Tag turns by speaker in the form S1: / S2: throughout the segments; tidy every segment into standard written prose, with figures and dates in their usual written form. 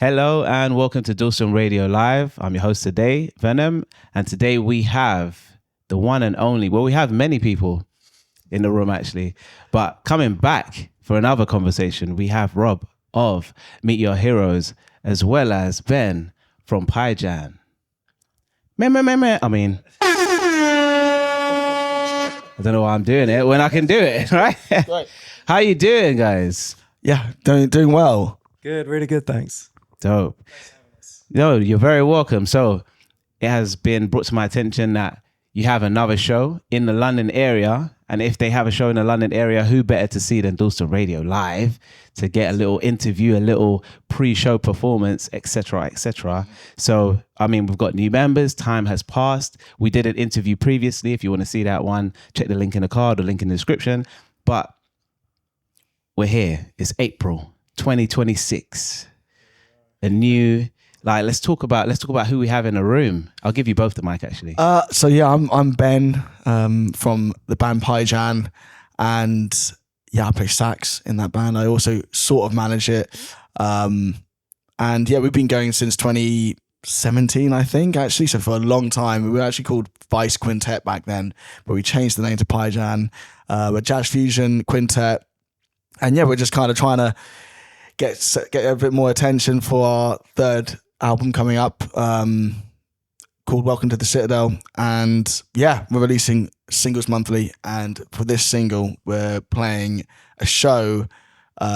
S1: Hello and welcome to Dalston Radio Live. I'm your host today, Venom, and today we have the one and only, well, we have many people in the room actually, but coming back for another conversation, we have Rob of Meet Your Heroes, as well as Ben from Pyjæn. I don't know why I'm doing it when I can do it, right? How you doing, guys?
S2: Yeah, doing well.
S3: Good, really good, thanks.
S1: Dope. No, you're very welcome. So it has been brought to my attention that you have another show in the London area. And if they have a show in the London area, who better to see than Dalston Radio Live to get a little interview, a little pre-show performance, etc., etc. So, I mean, we've got new members. Time has passed. We did an interview previously. If you want to see that one, check the link in the card or link in the description. But we're here. It's April 2026. A new, let's talk about who we have in the room. I'll give you both the mic actually.
S2: So yeah, I'm Ben from the band Pyjæn, and yeah, I play sax in that band. I also sort of manage it, and yeah, we've been going since 2017, I think, actually. So for a long time, we were actually called Vice Quintet back then, but we changed the name to Pyjæn. We're jazz fusion quintet, and yeah, we're just kind of trying to get a bit more attention for our third album coming up, called Welcome to the Citadel. And yeah, we're releasing singles monthly, and for this single we're playing a show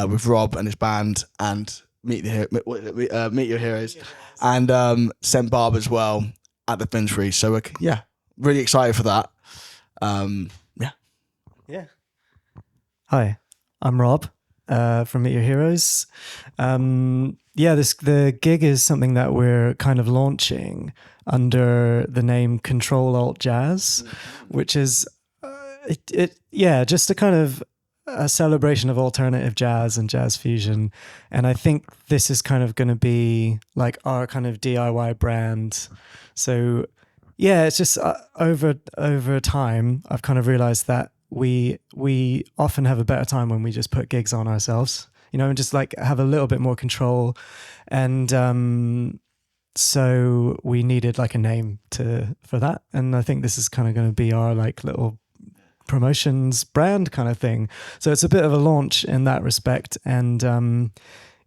S2: with Rob and his band and Meet Your Heroes, and St. Barb as well at the Finsbury. So we're really excited for that.
S3: Hi, I'm Rob from Meet Your Heroes. The gig is something that we're kind of launching under the name Control Alt Jazz, which is just a kind of a celebration of alternative jazz and jazz fusion. And I think this is kind of going to be like our kind of DIY brand. So yeah, it's just over time, I've kind of realized that we often have a better time when we just put gigs on ourselves, and just like have a little bit more control. And so we needed like a name for that. And I think this is kind of going to be our like little promotions brand kind of thing. So it's a bit of a launch in that respect. And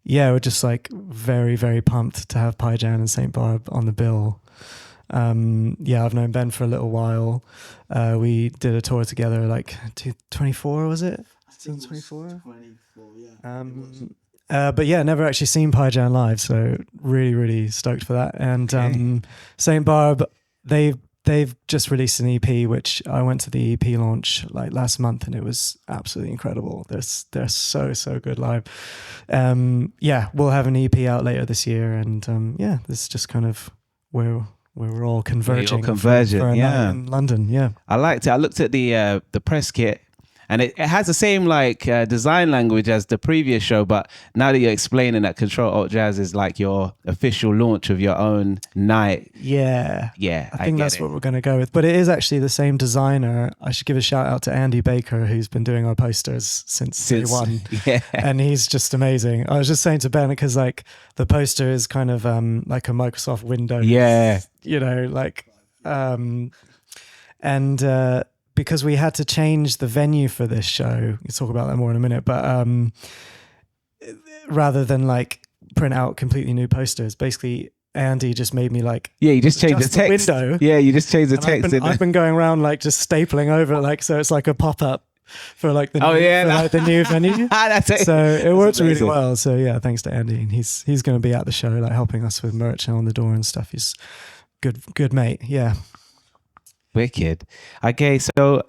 S3: we're just like very, very pumped to have Pyjæn and St. Barb on the bill. I've known Ben for a little while. We did a tour together, like 24, was it? 24, yeah. But yeah, never actually seen Pyjæn live, so really, really stoked for that. And St. Barb, they've just released an EP, which I went to the EP launch like last month, and it was absolutely incredible. They're so good live. We'll have an EP out later this year, and this is just kind of where we're all converging. For a night in London, yeah.
S1: I liked it. I looked at the press kit, and it has the same design language as the previous show, but now that you're explaining that Control Alt Jazz is like your official launch of your own night.
S3: Yeah.
S1: Yeah,
S3: I think that's what we're going to go with. But it is actually the same designer. I should give a shout out to Andy Baker, who's been doing our posters since day one.
S1: Yeah. And
S3: he's just amazing. I was just saying to Ben, because like the poster is kind of like a Microsoft Windows.
S1: Yeah.
S3: Because we had to change the venue for this show, we'll talk about that more in a minute, but rather than like print out completely new posters, basically Andy just made me like...
S1: Yeah, you just changed the text.
S3: Window.
S1: Yeah, you just changed the text.
S3: I've been going around like just stapling over like, so it's like a pop-up for like the the new venue.
S1: That's it.
S3: So it works really well. So yeah, thanks to Andy. And he's going to be at the show, like helping us with merch and on the door and stuff. He's good mate. Yeah.
S1: Wicked. Okay, so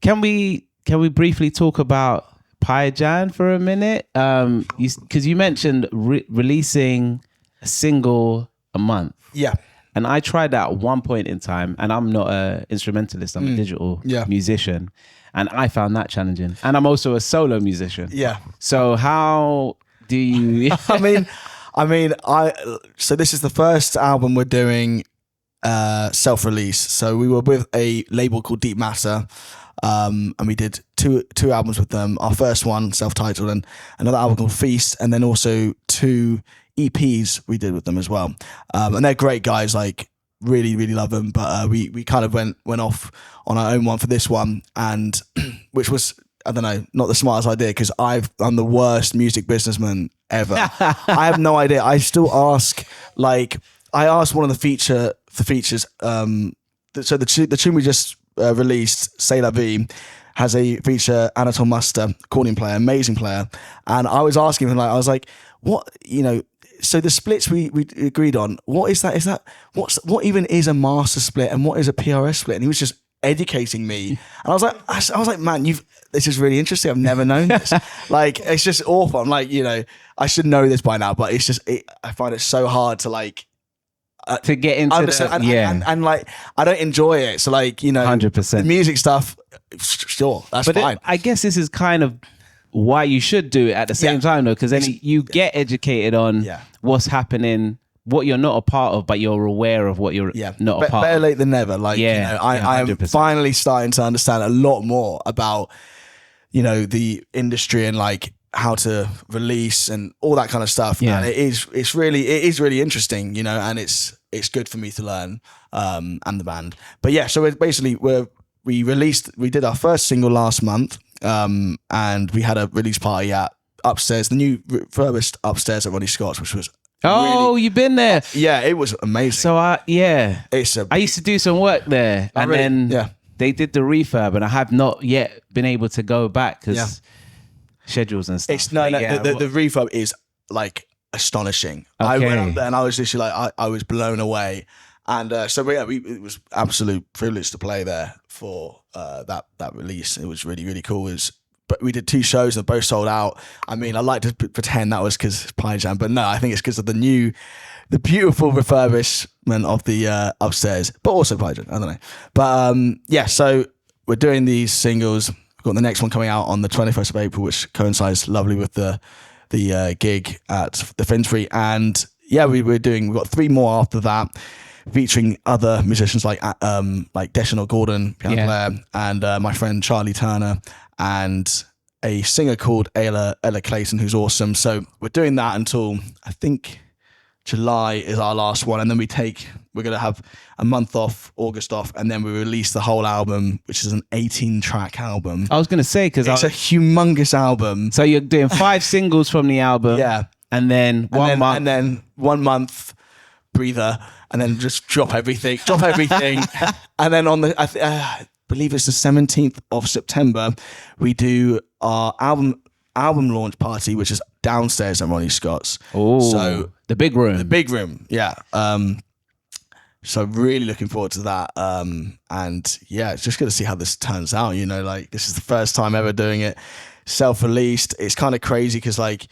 S1: can we briefly talk about Pyjæn for a minute? Because you mentioned releasing a single a month.
S2: Yeah.
S1: And I tried that at one point in time, and I'm not an instrumentalist, I'm a digital musician, and I found that challenging. And I'm also a solo musician.
S2: Yeah.
S1: So how do you...
S2: So this is the first album we're doing self-release. So we were with a label called Deep Matter, and we did two albums with them. Our first one, self-titled, and another album called Feast, and then also 2 EPs we did with them as well. And they're great guys, like really, really love them. But we kind of went off on our own one for this one, and which was, I don't know, not the smartest idea, because I'm the worst music businessman ever. I have no idea. I still ask, like, I asked one of the features. So the tune we just released, C'est La Vie, has a feature Anatole Muster, accordion player, amazing player. And I was asking him, like, I was like, what, so the splits we agreed on, what is that? What even is a master split and what is a PRS split? And he was just educating me. And I was like, man, this is really interesting. I've never known this. Like, it's just awful. I'm like, I should know this by now, but it's just, I find it so hard to like,
S1: to get into
S2: and like I don't enjoy it. So like
S1: 100%.
S2: the music stuff, sure, that's fine.
S1: I guess this is kind of why you should do it at the same time, though, because then you get educated on what's happening, what you're not a part of, but you're aware of what you're not a part
S2: better
S1: of.
S2: late than never. Like I am finally starting to understand a lot more about the industry and like how to release and all that kind of stuff.
S1: Yeah.
S2: And it is really interesting, and it's good for me to learn, and the band. But yeah, so we did our first single last month, and we had a release party at upstairs, the new refurbished upstairs at Ronnie Scott's, which was
S1: you've been there.
S2: Yeah, it was amazing.
S1: So I used to do some work there, and then they did the refurb, and I have not yet been able to go back because schedules and stuff.
S2: The refurb is like astonishing.
S1: Okay.
S2: I went up there and I was literally like, I was blown away. And it was absolute privilege to play there for that release. It was really, really cool. But we did 2 shows and both sold out. I mean, I like to pretend that was because it's Pyjæn, but no, I think it's because of the beautiful refurbishment of the upstairs, but also Pyjæn. I don't know. But so we're doing these singles. We've got the next one coming out on the 21st of April, which coincides lovely with the gig at the Finsbury. And we've got 3 more after that, featuring other musicians like Deshaun Gordon, piano player, and my friend Charlie Turner, and a singer called Ella Clayton, who's awesome. So we're doing that until I think July is our last one, and then we're going to have a month off, August off, and then we release the whole album, which is an 18-track album.
S1: I was going to say, because
S2: it's a humongous album.
S1: So you're doing 5 singles from the album, and then 1 month,
S2: and then 1 month breather, and then just drop everything, and then on I believe it's the 17th of September, we do our album launch party, which is downstairs at Ronnie Scott's.
S1: Oh,
S2: so
S1: the big room.
S2: Yeah. So really looking forward to that. And yeah, it's just going to see how this turns out. Like this is the first time ever doing it self-released. It's kind of crazy because like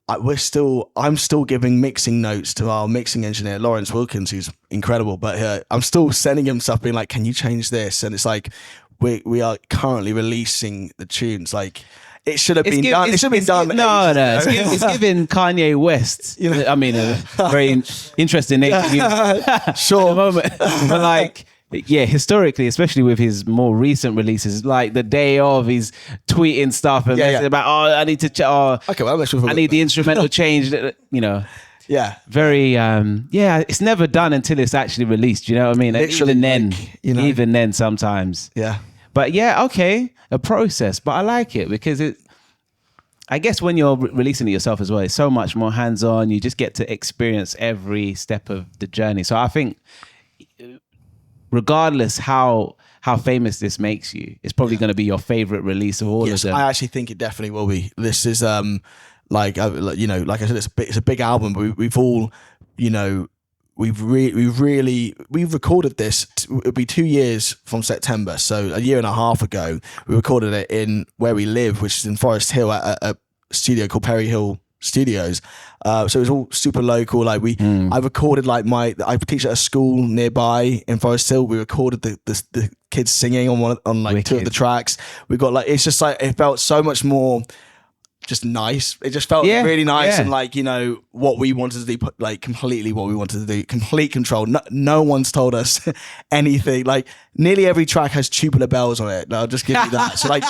S2: I'm still giving mixing notes to our mixing engineer Lawrence Wilkins, who's incredible. But I'm still sending him stuff, being like, "Can you change this?" And it's like we are currently releasing the tunes. Like it should have been done. It should have been done.
S1: No. It's giving Kanye West. I mean, a very interesting name to use.
S2: Sure.
S1: Moment, but like. Yeah, historically, especially with his more recent releases, like the day of, he's tweeting stuff and about, I need to,
S2: okay, well,
S1: I need the instrumental change,
S2: Yeah.
S1: Very, it's never done until it's actually released, you know what I mean?
S2: Literally,
S1: even then sometimes.
S2: Yeah.
S1: But a process, but I like it because I guess when you're releasing it yourself as well, it's so much more hands-on, you just get to experience every step of the journey. So I think regardless how famous this makes you, it's probably going to be your favorite release of all of them.
S2: I actually think it definitely will be. This is like I said, it's a big album, but we've all, we've recorded this. It'll be 2 years from September, so a year and a half ago, we recorded it in where we live, which is in Forest Hill at a studio called Perry Hill Studios. So it was all super local. Like I recorded I teach at a school nearby in Forest Hill. We recorded the kids singing on
S1: Wicked.
S2: 2 of the tracks. We got it's just like, it felt so much more just nice. It just felt really nice and what we wanted to do, like completely what we wanted to do, complete control. No one's told us anything. Like nearly every track has tubular bells on it. I'll just give you that. So like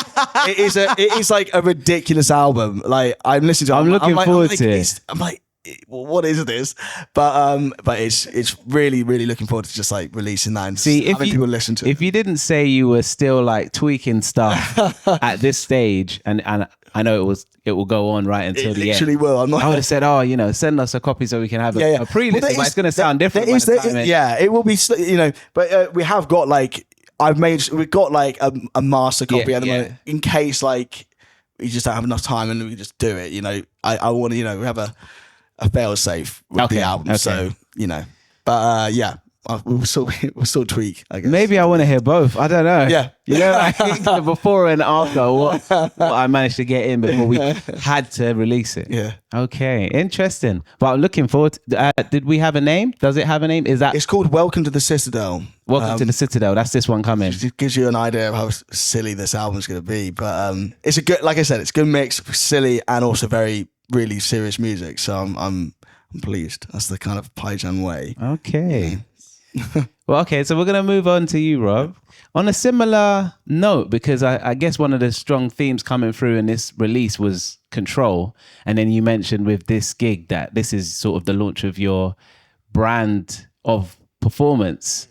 S2: it is like a ridiculous album. Like I'm listening to it.
S1: I'm looking forward to it.
S2: I'm like, what is this? But it's really, really looking forward to just like releasing that and
S1: See, if
S2: having people listen to it.
S1: If you didn't say you were still like tweaking stuff at this stage, and I know it will go on right until the end.
S2: Literally will. I'm not.
S1: I would have said, oh, send us a copy so we can have a pre-listen, but it's going to sound different.
S2: It will be, but we have got like, we've got like a master copy at the moment in case like we just don't have enough time and we just do it. I want to, we have a fail safe with the album. Okay. So, but we'll still tweak, I guess.
S1: Maybe I want to hear both. I don't know.
S2: Yeah.
S1: I think the before and after what I managed to get in before we had to release it.
S2: Yeah.
S1: Okay. Interesting. But I'm looking forward to, did we have a name? Does it have a name?
S2: It's called Welcome to the Citadel.
S1: Welcome to the Citadel. That's this one coming.
S2: It gives you an idea of how silly this album's going to be. But it's a good, like I said, it's a good mix of silly and also very, really serious music. So I'm pleased. That's the kind of Pyjæn way.
S1: Okay. Well, okay, so we're going to move on to you, Rob. On a similar note, because I guess one of the strong themes coming through in this release was control. And then you mentioned with this gig that this is sort of the launch of your brand of performance,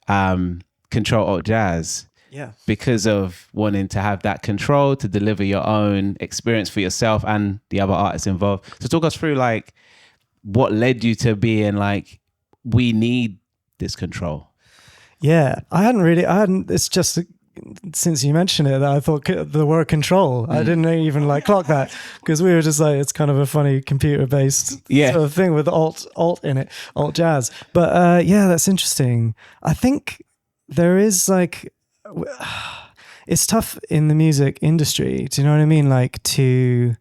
S1: Control Alt Jazz.
S3: Yeah.
S1: Because of wanting to have that control to deliver your own experience for yourself and the other artists involved. So talk us through like what led you to being like, we need this control.
S3: Yeah, it's just since you mentioned it that I thought the word control, I didn't even like clock that because we were just like, it's kind of a funny computer based sort of thing with alt in it, alt jazz. But that's interesting. I think there is like, it's tough in the music industry. Do you know what I mean? Like to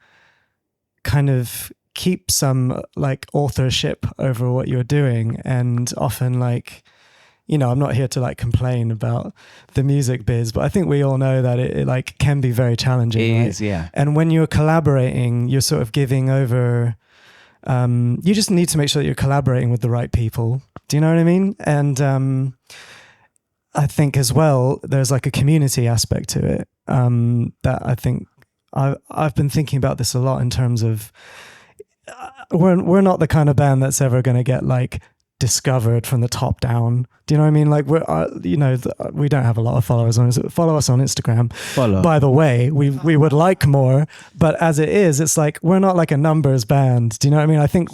S3: kind of keep some like authorship over what you're doing, and often like, I'm not here to like complain about the music biz, but I think we all know that it like can be very challenging.
S1: It is, yeah.
S3: And when you're collaborating, you're sort of giving over. You just need to make sure that you're collaborating with the right people. Do you know what I mean? And I think as well, there's like a community aspect to it that I think I've been thinking about this a lot in terms of. We're not the kind of band that's ever going to get like discovered from the top down. Do you know what I mean? Like we don't have a lot of followers on it. Follow us on Instagram. By the way, we would like more, but as it is, it's like we're not like a numbers band. Do you know what I mean? I think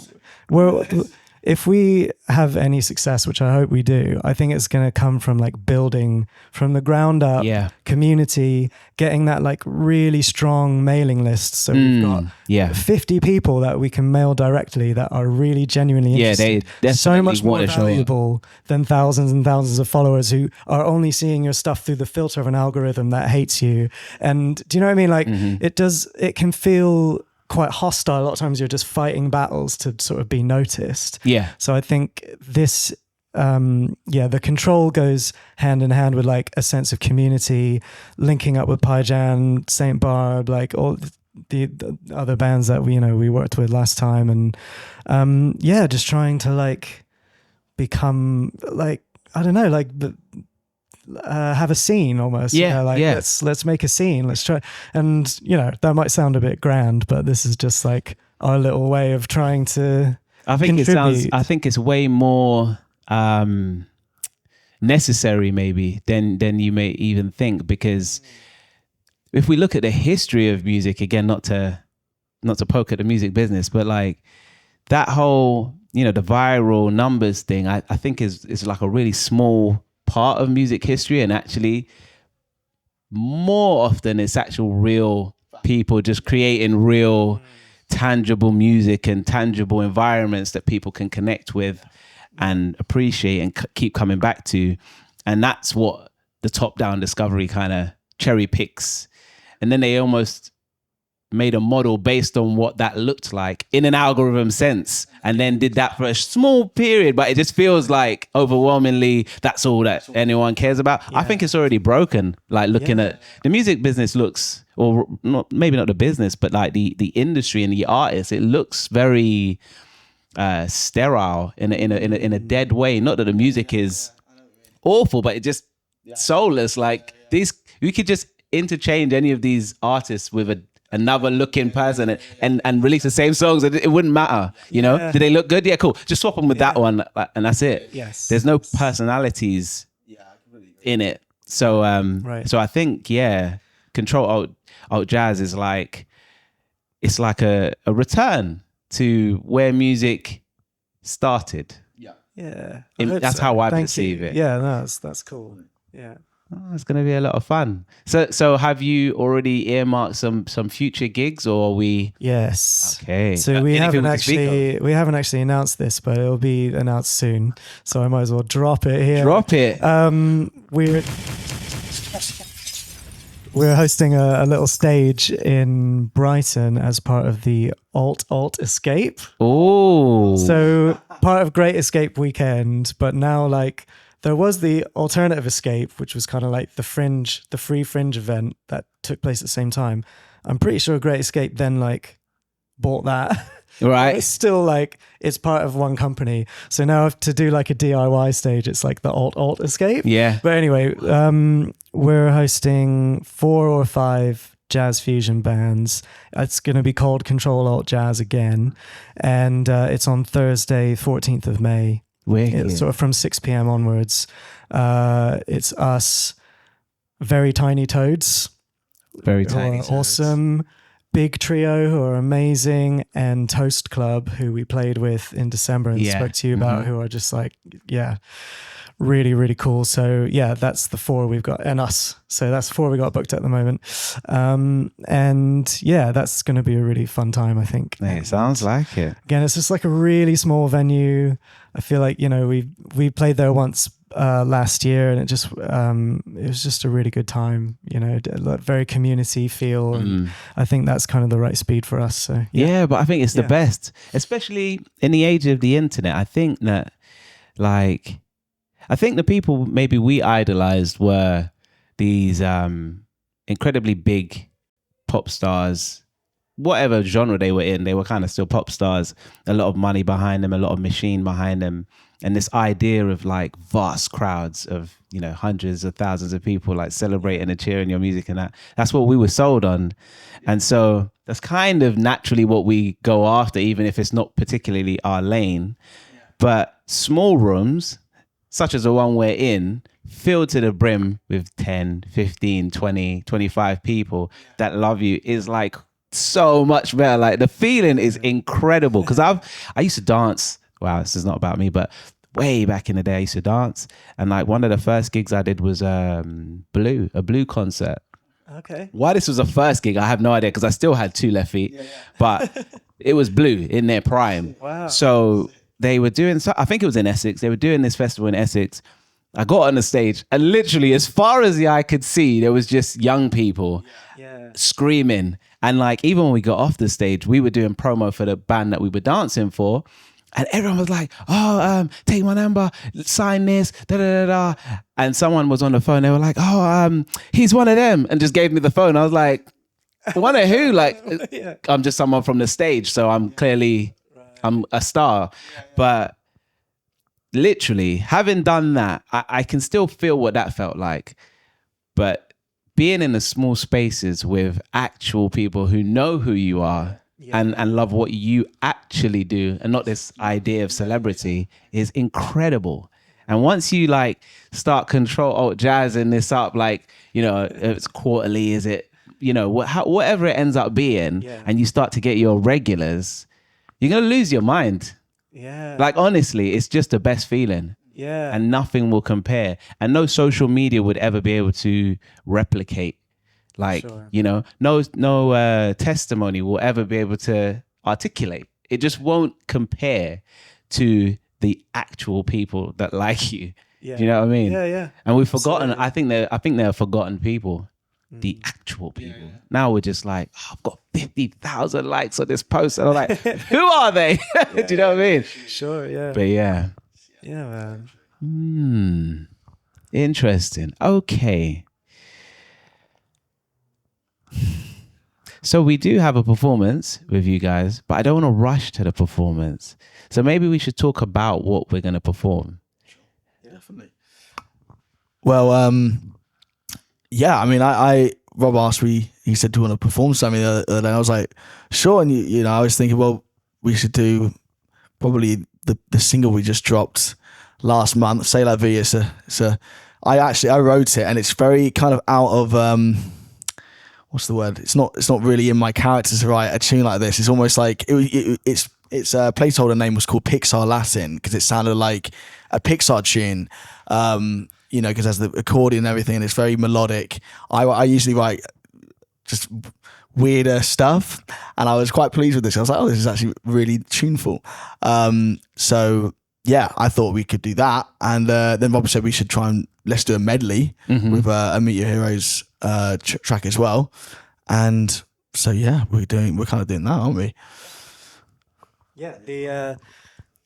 S3: if we have any success, which I hope we do, I think it's going to come from like building from the ground up, community, getting that like really strong mailing list. So we've got 50 people that we can mail directly that are really genuinely interested.
S1: They
S3: so much more valuable than thousands and thousands of followers who are only seeing your stuff through the filter of an algorithm that hates you. And do you know what I mean? Like it can feel quite hostile. A lot of times you're just fighting battles to sort of be noticed. Yeah. So I think this, the control goes hand in hand with like a sense of community, linking up with Pyjæn, St. Barb, like all the other bands that we worked with last time. And just trying to like become like, I don't know, like have a scene almost. Let's make a scene. Let's try. And that might sound a bit grand, but this is just like our little way of trying to contribute.
S1: I think it's way more necessary maybe than you may even think, because if we look at the history of music, again, not to poke at the music business, but like that whole, the viral numbers thing, I think is like a really small part of music history, and actually more often it's actual real people just creating real tangible music and tangible environments that people can connect with and appreciate and keep coming back to. And that's what the top-down discovery kind of cherry picks. And then they almost made a model based on what that looked like in an algorithm sense, and then did that for a small period, but it just feels like overwhelmingly that's all that anyone cares about. I think it's already broken. Like looking at the music business looks, or not, maybe not the business, but like the industry and the artists, it looks very sterile in a dead way. Not that the music is awful, but it just soulless. Like we could just interchange any of these artists with another looking person and release the same songs. It wouldn't matter, you know.
S3: Yeah.
S1: Did they look good? Yeah, cool. Just swap them with that one, and that's it.
S3: Yes.
S1: There's no personalities in it. So
S3: Right.
S1: so I think Control Alt Jazz is like, it's like a return to where music started.
S3: Yeah.
S1: That's how I
S3: Thank
S1: perceive
S3: you.
S1: it.
S3: Yeah, no, that's cool. Yeah.
S1: Oh, it's going to be a lot of fun. So have you already earmarked some future gigs, or are we?
S3: Yes.
S1: Okay.
S3: So we
S1: Anything
S3: haven't
S1: we can speak
S3: actually announced this, but it'll be announced soon. So I might as well drop it here.
S1: Drop it.
S3: We're hosting a little stage in Brighton as part of the Alt Escape.
S1: Oh.
S3: So part of Great Escape Weekend, but now like there was the Alternative Escape, which was kind of like the free fringe event that took place at the same time. I'm pretty sure Great Escape then like bought that.
S1: Right.
S3: It's still like it's part of one company. So now to do like a DIY stage, it's like the Alt Escape.
S1: Yeah.
S3: But anyway, we're hosting 4 or 5 jazz fusion bands. It's going to be called Control Alt Jazz again, and it's on Thursday, 14th of May.
S1: Wicked.
S3: It's sort of from 6 p.m. onwards. It's us, Very Tiny Toads,
S1: Very
S3: who
S1: tiny.
S3: are awesome. Big Trio, who are amazing, and Toast Club, who we played with in December and
S1: Yeah.
S3: spoke to you about, who are just like, really, really cool. So yeah, that's the 4 we've got, and us. So that's 4 we got booked at the moment. And yeah, that's going to be a really fun time, I think.
S1: It sounds like it.
S3: Again, it's just like a really small venue. I feel like, you know, we played there once last year, and it was just a really good time, you know, very community feel, and I think that's kind of the right speed for us. So
S1: Yeah, but I think it's the
S3: Yeah.
S1: best, especially in the age of the internet. I think that, like, I think the people maybe we idolized were these incredibly big pop stars, whatever genre they were in. They were kind of still pop stars, a lot of money behind them, a lot of machine behind them. And this idea of like vast crowds of, you know, hundreds of thousands of people like celebrating and cheering your music, and that's what we were sold on. And so that's kind of naturally what we go after, even if it's not particularly our lane. But small rooms, such as the one we're in, filled to the brim with 10, 15, 20, 25 people that love you, is like so much better. Like the feeling is incredible. Because I used to dance. Wow, this is not about me, but way back in the day I used to dance, and like one of the first gigs I did was a Blue concert.
S3: Okay.
S1: Why this was a first gig, I have no idea, because I still had 2 left feet, but it was Blue in their prime.
S3: Wow.
S1: So they were doing, I think it was in Essex, they were doing this festival in Essex. I got on the stage, and literally as far as the eye could see, there was just young people screaming. And like, even when we got off the stage, we were doing promo for the band that we were dancing for. And everyone was like, oh, take my number, sign this, da da da da. And someone was on the phone. They were like, oh, he's one of them, and just gave me the phone. I was like, one of who? Like, I'm just someone from the stage, so I'm clearly, I'm a star. But literally, having done that, I can still feel what that felt like. But being in the small spaces with actual people who know who you are, and love what you actually do, and not this idea of celebrity, is incredible. And once you like start Control Alt Jazzing this up, like, you know, it's quarterly, is it, you know, whatever it ends up being, and you start to get your regulars, you're gonna lose your mind.
S3: Yeah.
S1: Like, honestly, it's just the best feeling.
S3: Yeah.
S1: And nothing will compare, and no social media would ever be able to replicate. Like, you know, no testimony will ever be able to articulate. It just won't compare to the actual people that like you.
S3: Yeah.
S1: Do you know what I mean?
S3: Yeah, yeah.
S1: And we've forgotten. I think they're forgotten people. The actual people. Now we're just like, oh, I've got 50,000 likes on this post, and I'm like, who are they? Do you know what I mean?
S3: Sure. Yeah.
S1: But yeah.
S3: Yeah, man.
S1: Interesting. Okay. So we do have a performance with you guys, but I don't want to rush to the performance. So maybe we should talk about what we're going to perform.
S2: Definitely. Well, yeah, I mean, Rob asked me he said, do you want to perform something the other day? And I was like, sure. And you know, I was thinking, well, we should do probably the single we just dropped last month, C'est La Vie. I wrote it, and it's very kind of out of what's the word? It's not really in my character to write a tune like this. It's almost like its placeholder name was called Pixar Latin because it sounded like a Pixar tune. You know, because it has the accordion and everything, and it's very melodic. I usually write just weirder stuff, and I was quite pleased with this. I was like, oh, this is actually really tuneful. So yeah, I thought we could do that, and then Rob said we should let's do a medley with a Meet Your Heroes track as well. And so yeah, we're kind of doing that, aren't we?
S3: Yeah,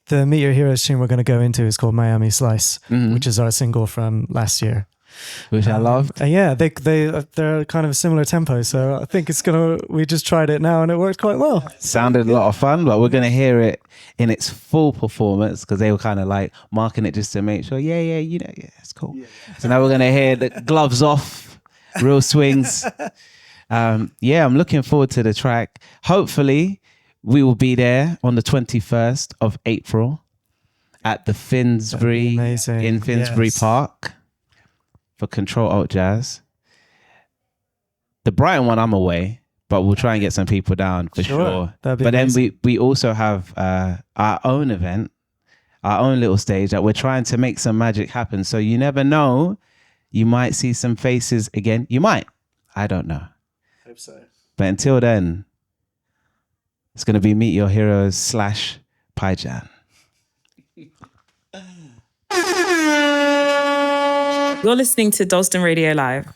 S3: the Meet Your Heroes tune we're going to go into is called Miami Slice, which is our single from last year,
S1: which I loved.
S3: Yeah, they're kind of a similar tempo, so I think we just tried it now and it worked quite well.
S1: Sounded a lot of fun, but we're gonna hear it in its full performance because they were kind of like marking it just to make sure, it's cool. Yeah. So now we're gonna hear the gloves off, real swings. I'm looking forward to the track. Hopefully we will be there on the 21st of April at the Finsbury Park for Control Alt Jazz. The Brighton one, I'm away, but we'll try and get some people down for sure. But amazing. Then we also have our own event, our own little stage that we're trying to make some magic happen. So you never know, you might see some faces again. You might. I don't know.
S3: Hope so.
S1: But until then, it's going to be Meet Your Heroes / Pyjæn.
S4: You're listening to Dalston Radio Live.